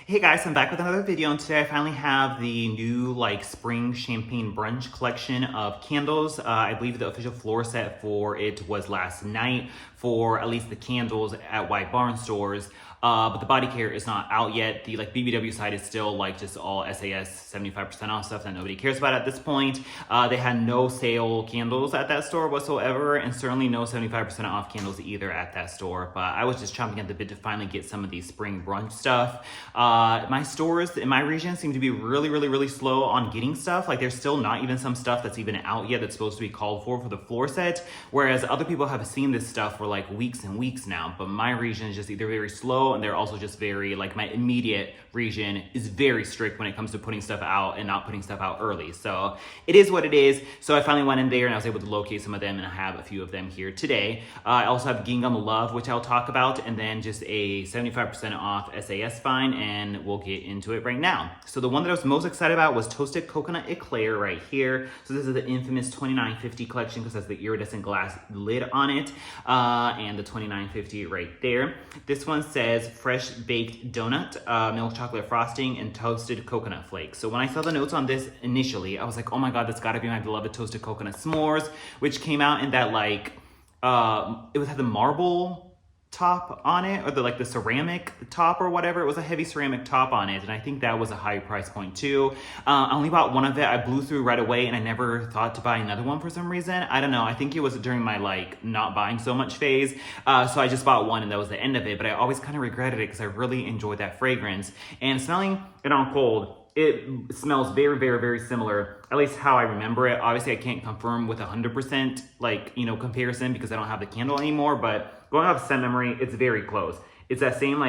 Hey guys, I'm back with another video, and today I finally have the new spring champagne brunch collection of candles. I believe the official floor set for it was last night for at least the candles at White Barn stores. But the body care is not out yet. The BBW side is still just all SAS 75% off stuff that nobody cares about at this point. They had no sale candles at that store whatsoever, and certainly no 75% off candles either at that store. But I was just chomping at the bit to finally get some of these spring brunch stuff. My stores in my region seem to be really slow on getting stuff. There's still not even some stuff that's even out yet that's supposed to be called for the floor set, whereas other people have seen this stuff for weeks and weeks now. But my region is just either very slow, and they're also just very my immediate region is very strict when it comes to putting stuff out and not putting stuff out early. So it is what it is. So I finally went in there and I was able to locate some of them, and I have a few of them here today. I also have Gingham Love, which I'll talk about, and then just a 75% off SAS Fine, and we'll get into it right now. So the one that I was most excited about was Toasted Coconut Eclair right here. So this is the infamous 2950 collection because it has the iridescent glass lid on it, and the 2950 right there. This one says fresh baked donut, milk chocolate frosting, and toasted coconut flakes. So when I saw the notes on this initially, I was like, oh my god, that's gotta be my beloved toasted coconut s'mores, which came out in that it had the marble top on it, or the ceramic top or whatever. It was a heavy ceramic top on it, and I think that was a high price point too. I only bought one of it. I blew through right away, and I never thought to buy another one for some reason. I don't know. I think it was during my not buying so much phase. So I just bought one, and that was the end of it. But I always kind of regretted it because I really enjoyed that fragrance. And smelling it on cold, it smells very similar, at least how I remember it. Obviously, I can't confirm with 100% comparison because I don't have the candle anymore, but going off scent memory, it's very close. It's that same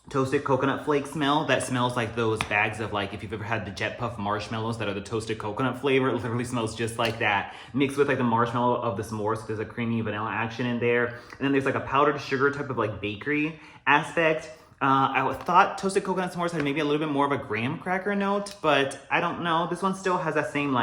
toasted coconut flake smell that smells like those bags of if you've ever had the Jet Puff marshmallows that are the toasted coconut flavor. It literally smells just like that, mixed with the marshmallow of the s'mores. So there's a creamy vanilla action in there, and then there's a powdered sugar type of bakery aspect. I thought Toasted Coconut S'mores had maybe a little bit more of a graham cracker note, but I don't know. This one still has that same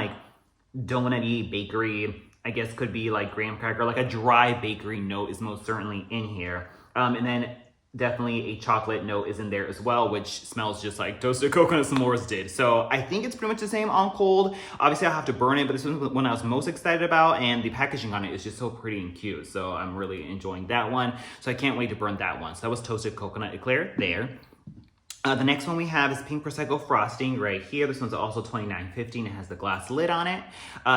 donut-y bakery, I guess could be graham cracker, a dry bakery note is most certainly in here. And then definitely a chocolate note is in there as well, which smells just like Toasted Coconut S'mores did. So I think it's pretty much the same on cold. Obviously I'll have to burn it, but this was one I was most excited about, and the packaging on it is just so pretty and cute. So I'm really enjoying that one. So I can't wait to burn that one. So that was Toasted Coconut Eclair there. The next one we have is Pink Prosecco Frosting right here. This one's also $29.50 and it has the glass lid on it.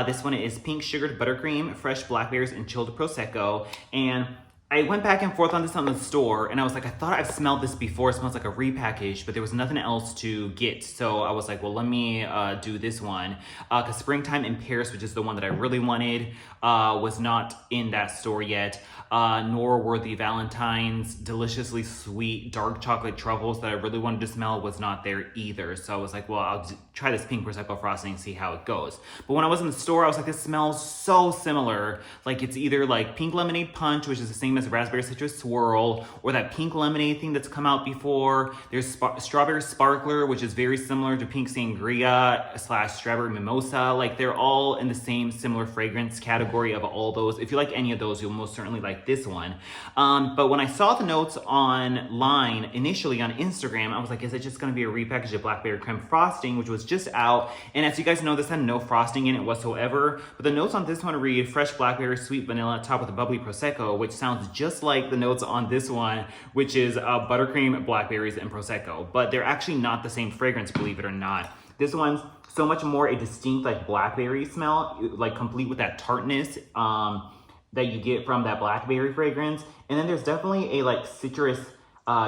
This one is pink sugared buttercream, fresh blackberries, and chilled Prosecco. And I went back and forth on this on the store, and I was like, I thought I've smelled this before. It smells like a repackage, but there was nothing else to get. So I was like, well, let me do this one. Because Springtime in Paris, which is the one that I really wanted, was not in that store yet. Nor were the Valentine's deliciously sweet dark chocolate truffles that I really wanted to smell was not there either. So I was like, well, I'll try this Pink Prosecco Frosting and see how it goes. But when I was in the store, I was like, this smells so similar. It's either Pink Lemonade Punch, which is the same as Raspberry Citrus Swirl, or that pink lemonade thing that's come out before. There's Strawberry Sparkler, which is very similar to Pink Sangria / Strawberry Mimosa. They're all in the same similar fragrance category of all those. If you like any of those, you'll most certainly like this one. But when I saw the notes online initially on Instagram, I was like, is it just going to be a repackage of Blackberry Creme Frosting, which was just out? And as you guys know, this had no frosting in it whatsoever. But the notes on this one read fresh blackberry, sweet vanilla, topped with a bubbly Prosecco, which sounds just like the notes on this one, which is buttercream, blackberries, and Prosecco. But they're actually not the same fragrance, believe it or not. This one's so much more a distinct blackberry smell, complete with that tartness that you get from that blackberry fragrance. And then there's definitely a citrus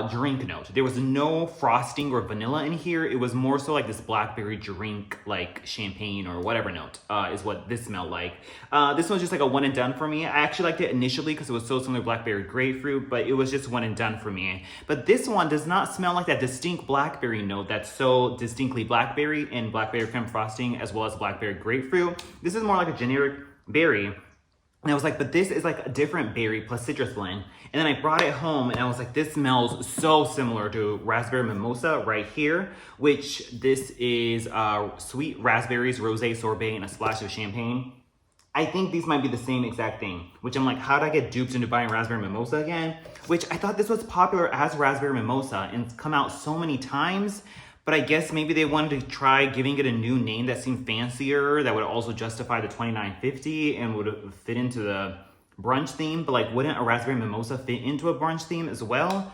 drink note. There was no frosting or vanilla in here. It was more so this blackberry drink, champagne or whatever note is what this smelled like. This one's just a one and done for me. I actually liked it initially because it was so similar to blackberry grapefruit, but it was just one and done for me. But this one does not smell like that distinct blackberry note that's so distinctly blackberry in Blackberry Creme Frosting as well as blackberry grapefruit. This is more like a generic berry. And I was like, but this is a different berry plus citrus blend. And then I brought it home and I was like, this smells so similar to Raspberry Mimosa right here, which this is sweet raspberries, rosé sorbet, and a splash of champagne. I think these might be the same exact thing, which I'm like, how did I get duped into buying Raspberry Mimosa again? Which I thought this was popular as Raspberry Mimosa and it's come out so many times, but I guess maybe they wanted to try giving it a new name that seemed fancier, that would also justify the $29.50 and would fit into the brunch theme, but like wouldn't a Raspberry Mimosa fit into a brunch theme as well?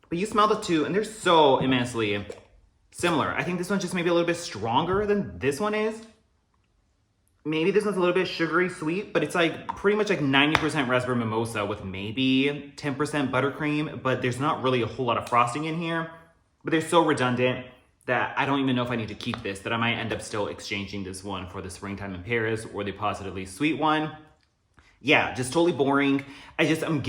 But you smell the two and they're so immensely similar. I think this one's just maybe a little bit stronger than this one is. Maybe this one's a little bit sugary sweet, but it's like pretty much like 90% Raspberry Mimosa with maybe 10% buttercream, but there's not really a whole lot of frosting in here. But they're so redundant that I don't even know if I need to keep this, that I might end up still exchanging this one for the Springtime in Paris or the Positively Sweet one. Yeah, just totally boring. I'm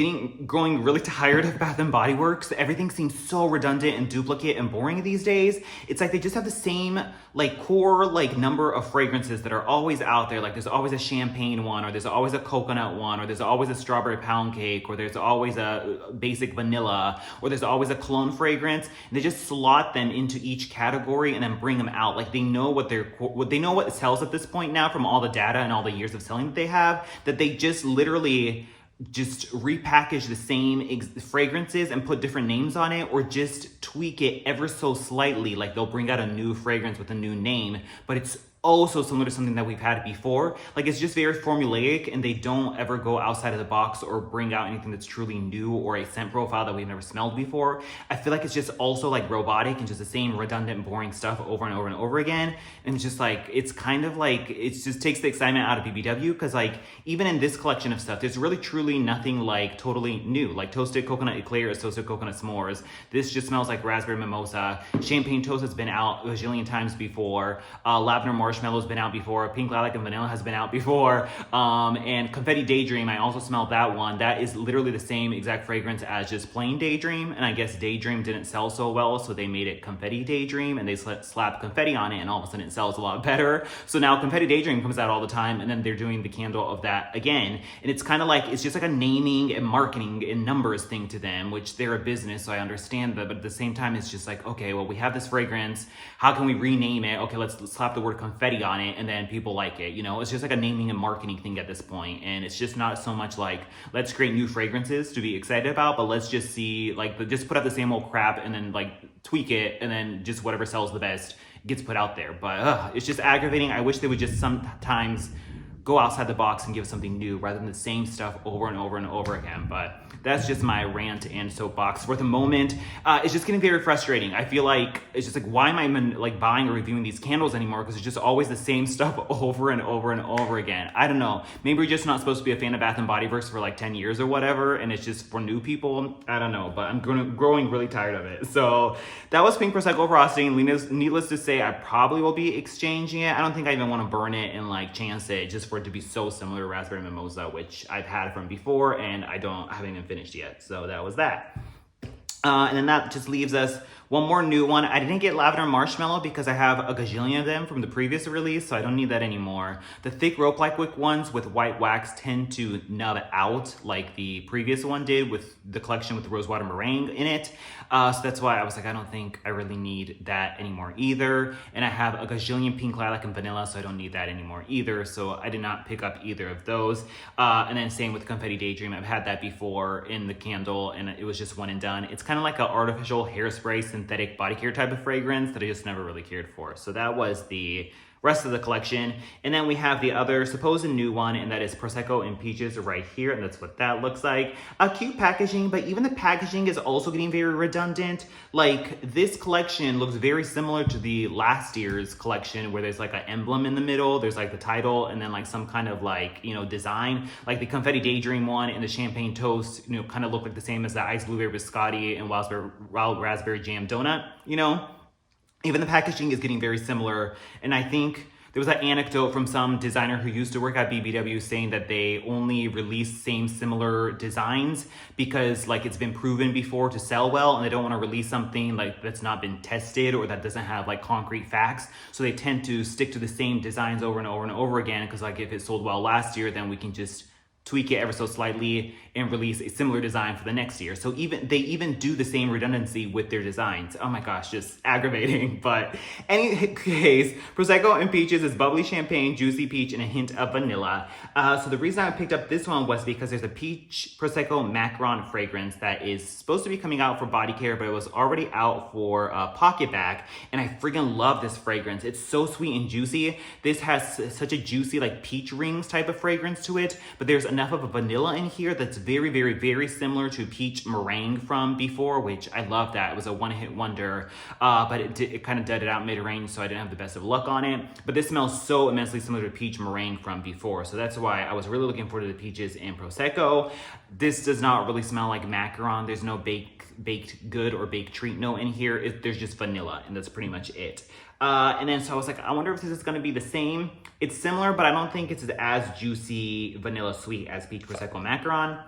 growing really tired of Bath & Body Works. Everything seems so redundant and duplicate and boring these days. It's like they just have the same like core like number of fragrances that are always out there. Like there's always a champagne one, or there's always a coconut one, or there's always a strawberry pound cake, or there's always a basic vanilla, or there's always a cologne fragrance. And they just slot them into each category and then bring them out. Like they know what sells at this point now from all the data and all the years of selling that they have, that they just literally just repackage the same fragrances and put different names on it, or just tweak it ever so slightly. Like they'll bring out a new fragrance with a new name, but it's also similar to something that we've had before. Like it's just very formulaic and they don't ever go outside of the box or bring out anything that's truly new or a scent profile that we've never smelled before. I feel like it's just also like robotic and just the same redundant, boring stuff over and over and over again. And it's just like, it's kind of like, it just takes the excitement out of BBW, because like even in this collection of stuff, there's really truly nothing like totally new. Like Toasted Coconut Eclair is Toasted Coconut S'mores. This just smells like Raspberry Mimosa. Champagne Toast has been out a zillion times before. Lavender Marshmallow's been out before. Pink Lilac and Vanilla has been out before. And Confetti Daydream, I also smelled that one. That is literally the same exact fragrance as just plain Daydream. And I guess Daydream didn't sell so well, so they made it Confetti Daydream and they slapped confetti on it, and all of a sudden it sells a lot better. So now Confetti Daydream comes out all the time, and then they're doing the candle of that again. And it's kind of like, it's just like a naming and marketing and numbers thing to them, which they're a business, so I understand that. But at the same time, it's just like, okay, well, we have this fragrance. How can we rename it? Okay, let's slap the word confetti on it, and then people like it. You know, it's just like a naming and marketing thing at this point. And it's just not so much like, let's create new fragrances to be excited about, but let's just see, like, just put out the same old crap and then like tweak it, and then just whatever sells the best gets put out there. But it's just aggravating. I wish they would just sometimes go outside the box and give us something new rather than the same stuff over and over and over again. But that's just my rant and soapbox for the moment. It's just getting very frustrating. I feel like it's just like, why am I even like buying or reviewing these candles anymore? Because it's just always the same stuff over and over and over again. I don't know. Maybe we're just not supposed to be a fan of Bath & Body Works for like 10 years or whatever, and it's just for new people. I don't know, but I'm growing really tired of it. So that was Pink Prosecco Frosting. Needless to say, I probably will be exchanging it. I don't think I even want to burn it and like chance it just for it to be so similar to Raspberry Mimosa, which I've had from before and I haven't even finished yet. So that was that. And then that just leaves us one more new one. I didn't get Lavender Marshmallow because I have a gajillion of them from the previous release, so I don't need that anymore. The thick rope like ones with white wax tend to nub out like the previous one did with the collection with the rosewater meringue in it. So that's why I was like, I don't think I really need that anymore either. And I have a gajillion Pink Lilac and Vanilla, so I don't need that anymore either. So I did not pick up either of those. And then same with Confetti Daydream. I've had that before in the candle and it was just one and done. It's kind of like an artificial hairspray synthetic body care type of fragrance that I just never really cared for. So that was the rest of the collection. And then we have the other supposed new one, and that is Prosecco and Peaches right here, and that's what that looks like. Cute packaging, but even the packaging is also getting very redundant. Like this collection looks very similar to the last year's collection where there's like an emblem in the middle, there's like the title, and then like some kind of like, you know, design. Like the Confetti Daydream one and the Champagne Toast, you know, kind of look like the same as the Iced Blueberry Biscotti and Wild Raspberry Jam Donut, you know? Even the packaging is getting very similar. And I think there was an anecdote from some designer who used to work at BBW saying that they only release similar designs because like it's been proven before to sell well, and they don't want to release something like that's not been tested or that doesn't have like concrete facts. So they tend to stick to the same designs over and over and over again, because like if it sold well last year, then we can just tweak it ever so slightly and release a similar design for the next year. So they even do the same redundancy with their designs. Oh my gosh, just aggravating. But any case, Prosecco and Peaches is bubbly champagne, juicy peach, and a hint of vanilla. So the reason I picked up this one was because there's a peach Prosecco macaron fragrance that is supposed to be coming out for body care, but it was already out for PocketBac, and I freaking love this fragrance. It's so sweet and juicy. This has such a juicy like peach rings type of fragrance to it, but there's enough of a vanilla in here that's very, very, very similar to peach meringue from before, which I love that. It was a one-hit wonder, but it kind of deaded out mid-range, so I didn't have the best of luck on it. But this smells so immensely similar to peach meringue from before, so that's why I was really looking forward to the peaches and Prosecco. This does not really smell like macaron. There's no baked good or baked treat note in here. There's just vanilla, and that's pretty much it. And then so I was like, I wonder if this is going to be the same. It's similar, but I don't think it's as juicy vanilla sweet as peach Prosecco macaron.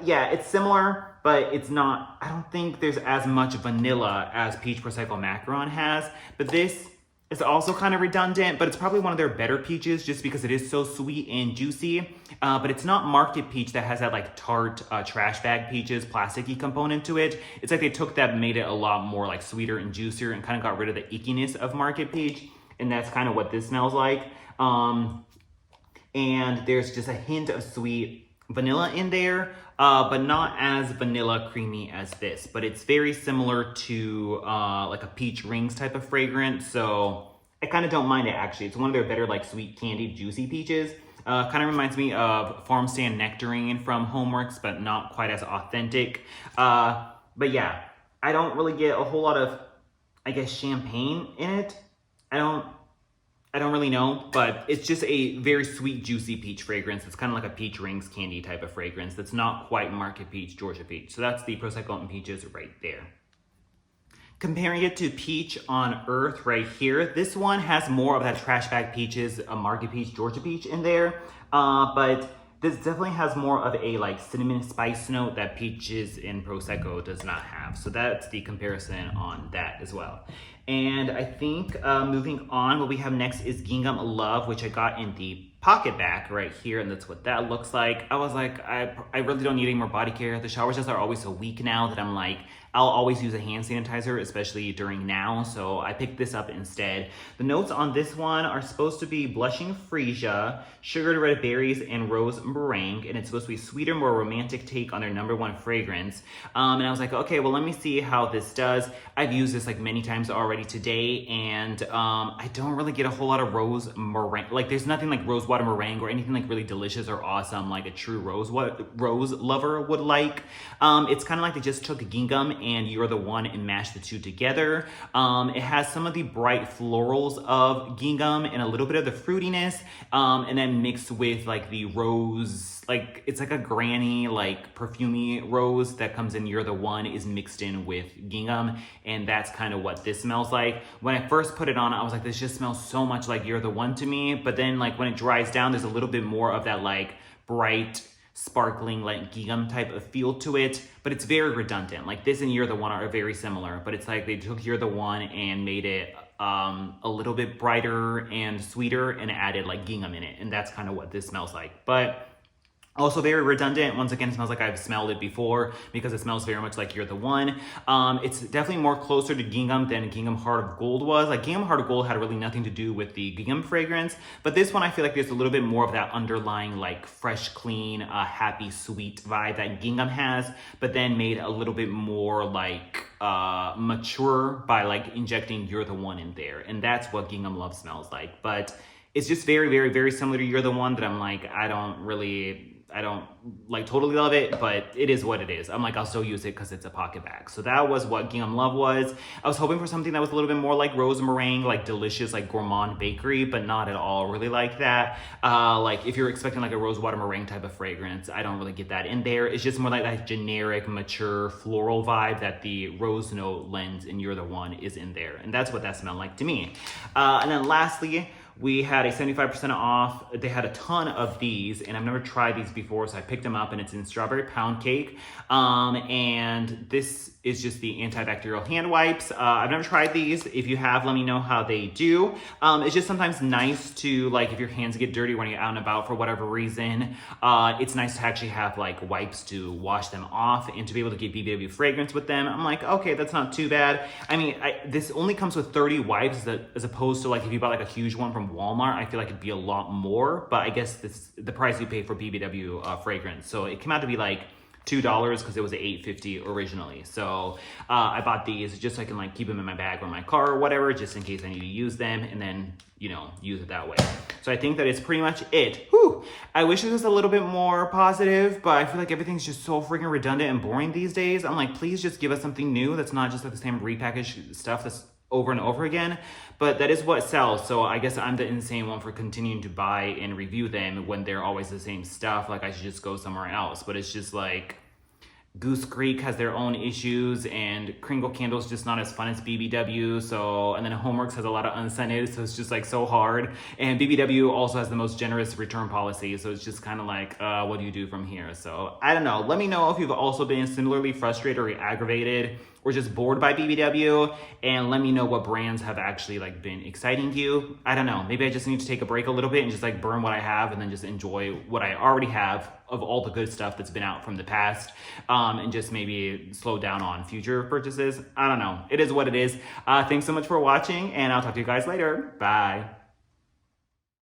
Yeah, it's similar, but it's not, I don't think there's as much vanilla as peach Prosecco macaron has. But this is also kind of redundant, but it's probably one of their better peaches just because it is so sweet and juicy. But it's not market peach that has that like tart trash bag peaches plasticky component to it. It's like they took that and made it a lot more like sweeter and juicier and kind of got rid of the ickiness of market peach. And that's kind of what this smells like. And there's just a hint of sweet vanilla in there, but not as vanilla creamy as this. But it's very similar to like a peach rings type of fragrance. So I kind of don't mind it actually. It's one of their better like sweet candied juicy peaches. Kind of reminds me of Farm Stand Nectarine from Homeworks, but not quite as authentic. But yeah, I don't really get a whole lot of, I guess, champagne in it. I don't really know, but it's just a very sweet, juicy peach fragrance. It's kind of like a peach rings candy type of fragrance that's not quite market peach, Georgia peach. So that's the Prosecco and Peaches right there. Comparing it to Peach on Earth right here, this one has more of that trash bag peaches, a market peach, Georgia peach in there, but this definitely has more of a like cinnamon spice note that Peaches in Prosecco does not have. So that's the comparison on that as well. And I think moving on, what we have next is Gingham Love, which I got in the PocketBac right here, and that's what that looks like. I was like, I really don't need any more body care. The shower gels are always so weak now that I'm like, I'll always use a hand sanitizer, especially during now, so I picked this up instead. The notes on this one are supposed to be blushing freesia, sugared red berries, and rose meringue, and it's supposed to be a sweeter, more romantic take on their #1 fragrance. And I was like, okay, well, let me see how this does. I've used this like many times already today, and I don't really get a whole lot of rose meringue. Like, there's nothing like rose water meringue or anything like really delicious or awesome like a true rose lover would like. It's kind of like they just took Gingham and You're the One and mashed the two together. It has some of the bright florals of Gingham and a little bit of the fruitiness, and then mixed with like the rose, like it's like a granny, like perfumey rose that comes in You're the One is mixed in with Gingham, and that's kind of what this smells like. When I first put it on, I was like, this just smells so much like You're the One to me, but then like when it dries down, there's a little bit more of that like bright, sparkling like Gingham type of feel to it, but it's very redundant. Like this and You're the One are very similar, but it's like they took You're the One and made it a little bit brighter and sweeter and added like Gingham in it, and that's kind of what this smells like. But also very redundant. Once again, it smells like I've smelled it before because it smells very much like You're the One. It's definitely more closer to Gingham than Gingham Heart of Gold was. Like Gingham Heart of Gold had really nothing to do with the Gingham fragrance, but this one I feel like there's a little bit more of that underlying like fresh, clean, happy, sweet vibe that Gingham has, but then made a little bit more like mature by like injecting You're the One in there, and that's what Gingham Love smells like. But it's just very, very, very similar to You're the One that I'm like, I don't like totally love it, but it is what it is. I'm like, I'll still use it because it's a PocketBac. So that was what Gingham Love was. I was hoping for something that was a little bit more like rose meringue, like delicious, like gourmand bakery, but not at all really like that. Like if you're expecting like a rose water meringue type of fragrance, I don't really get that in there. It's just more like that generic, mature, floral vibe that the rose note lens in You're the One is in there. And that's what that smelled like to me. And then lastly, we had a 75% off. They had a ton of these, and I've never tried these before, so I picked them up, and it's in strawberry pound cake. And this is just the antibacterial hand wipes. I've never tried these. If you have, let me know how they do. It's just sometimes nice to, like, if your hands get dirty when you're out and about for whatever reason, it's nice to actually have like wipes to wash them off and to be able to get BBW fragrance with them. I'm like, okay, that's not too bad. I mean, this only comes with 30 wipes as opposed to like if you bought like a huge one from Walmart, I feel like it'd be a lot more, but I guess this the price you pay for BBW fragrance. So it came out to be like $2 because it was $8.50 originally. So I bought these just so I can like keep them in my bag or my car or whatever, just in case I need to use them and then, you know, use it that way. So I think that is pretty much it. Whew. I wish it was a little bit more positive, but I feel like everything's just so freaking redundant and boring these days. I'm like, please just give us something new that's not just like the same repackaged stuff that's over and over again, but that is what sells. So I guess I'm the insane one for continuing to buy and review them when they're always the same stuff. Like I should just go somewhere else, but it's just like Goose Creek has their own issues and Kringle Candle's just not as fun as BBW. So, and then Homeworks has a lot of unscented, so it's just like so hard. And BBW also has the most generous return policy. So it's just kind of like, what do you do from here? So I don't know. Let me know if you've also been similarly frustrated or aggravated or just bored by BBW, and let me know what brands have actually like been exciting to you. I don't know, maybe I just need to take a break a little bit and just like burn what I have and then just enjoy what I already have of all the good stuff that's been out from the past, and just maybe slow down on future purchases. I don't know, it is what it is. Thanks so much for watching, and I'll talk to you guys later. Bye.